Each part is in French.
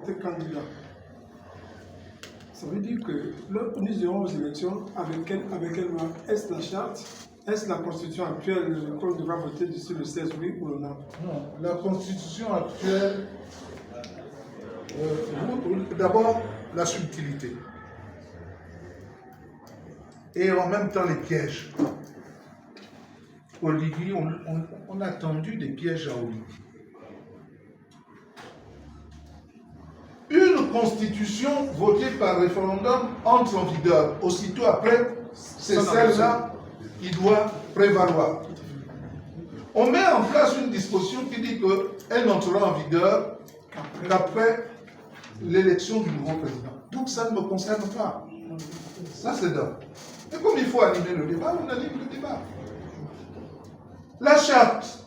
être candidat. Ça veut dire que nous irons aux élections avec quelle loi? Est-ce la charte? Est-ce la constitution actuelle qu'on devra voter d'ici le 16 oui ou non? Non, la constitution actuelle, d'abord la subtilité. Et en même temps les pièges. Oligui, on a tendu des pièges à Oligui. Une constitution votée par référendum entre en vigueur. Aussitôt après, c'est celle-là qui doit prévaloir. On met en place une disposition qui dit qu'elle n'entrera en vigueur qu'après l'élection du nouveau président. Donc ça ne me concerne pas. Ça c'est d'un. Et comme il faut animer le débat, on anime le débat. La charte,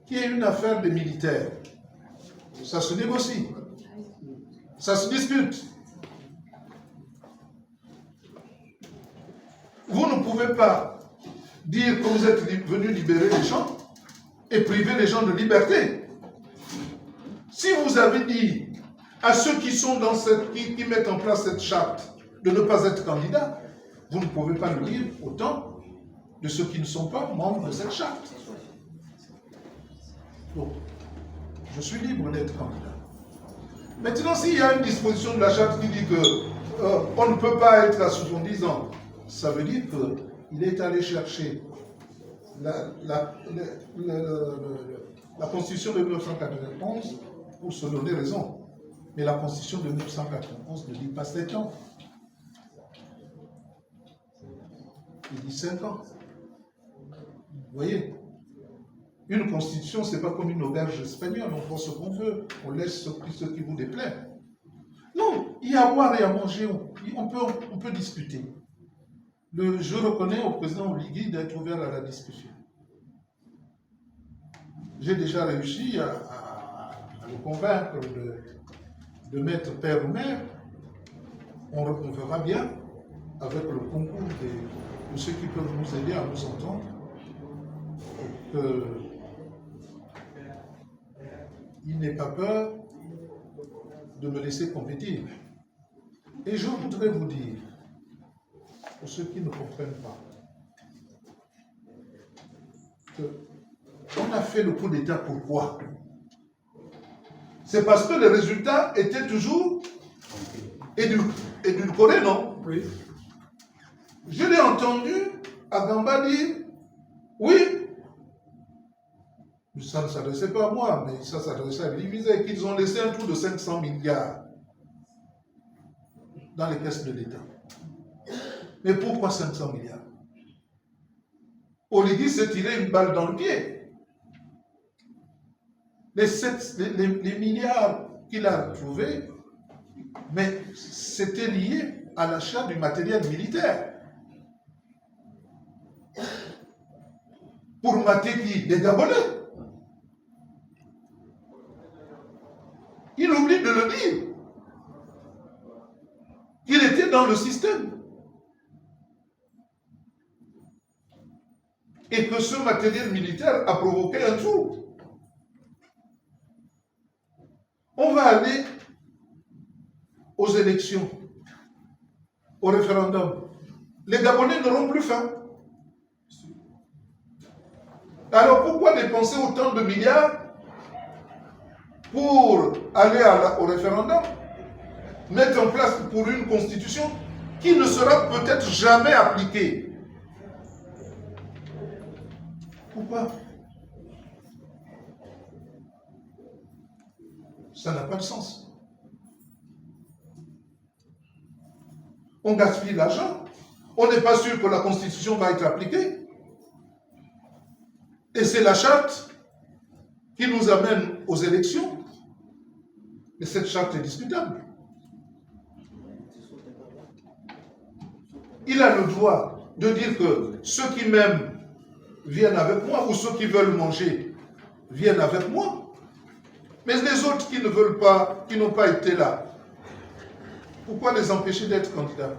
qui est une affaire des militaires, ça se négocie. Ça se discute. Vous ne pouvez pas dire que vous êtes venu libérer les gens et priver les gens de liberté. Si vous avez dit à ceux qui sont dans qui mettent en place cette charte de ne pas être candidats, vous ne pouvez pas le dire autant de ceux qui ne sont pas membres de cette charte. Donc, je suis libre d'être candidat. Maintenant, s'il y a une disposition de la charte qui dit qu'on ne peut pas être à 70 ans, ça veut dire qu'il est allé chercher la Constitution de 1991 pour se donner raison. Mais la Constitution de 1991 ne dit pas 7 ans. Il dit 5 ans. Vous voyez? Une constitution, ce n'est pas comme une auberge espagnole, on prend ce qu'on veut, on laisse ce qui vous déplaît. Non, il y a à boire et à manger, on peut discuter. Je reconnais au président Oligui d'être ouvert à la discussion. J'ai déjà réussi à le convaincre de mettre père ou mère. On verra bien, avec le concours de ceux qui peuvent nous aider à nous entendre, il n'est pas peur de me laisser compétir. Et je voudrais vous dire, pour ceux qui ne comprennent pas, qu'on a fait le coup d'État pourquoi? C'est parce que les résultats étaient toujours édulcorés, non? Oui. Je l'ai entendu à Gamba dire, oui, ça ne s'adressait pas à moi, mais ça s'adressait à l'Élysée, qu'ils ont laissé un trou de 500 milliards dans les caisses de l'État. Mais pourquoi 500 milliards? Oligui s'est tiré une balle dans le pied. Les milliards qu'il a trouvés, mais c'était lié à l'achat du matériel militaire. Pour mater qui? Des Gabonais. Il oublie de le dire. Il était dans le système. Et que ce matériel militaire a provoqué un trou. On va aller aux élections, au référendum. Les Gabonais n'auront plus faim. Alors pourquoi dépenser autant de milliards pour aller au référendum, mettre en place pour une constitution qui ne sera peut-être jamais appliquée? Pourquoi? Ça n'a pas de sens. On gaspille l'argent. On n'est pas sûr que la constitution va être appliquée. Et c'est la charte qui nous amène aux élections. Et cette charte est discutable. Il a le droit de dire que ceux qui m'aiment viennent avec moi, ou ceux qui veulent manger viennent avec moi. Mais les autres qui ne veulent pas, qui n'ont pas été là, pourquoi les empêcher d'être candidats?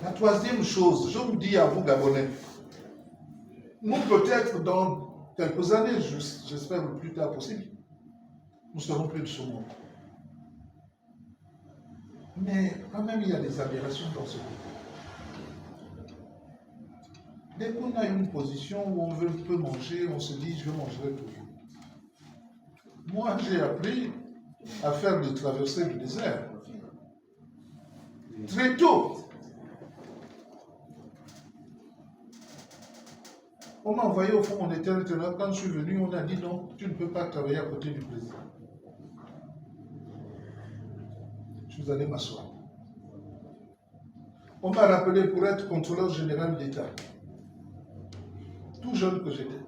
La troisième chose, je vous dis à vous, Gabonais, nous peut-être dans quelques années, j'espère le plus tard possible, nous serons plus de ce monde. Mais quand même, il y a des aberrations dans ce pays. Dès qu'on a une position où on peut manger, on se dit je mangerai toujours. Moi, j'ai appris à faire de traverser le désert. Très tôt. On m'a envoyé au Fonds monétaire international. Quand je suis venu, on a dit non, tu ne peux pas travailler à côté du président. Je suis allé m'asseoir. On m'a rappelé pour être contrôleur général d'État. Tout jeune que j'étais.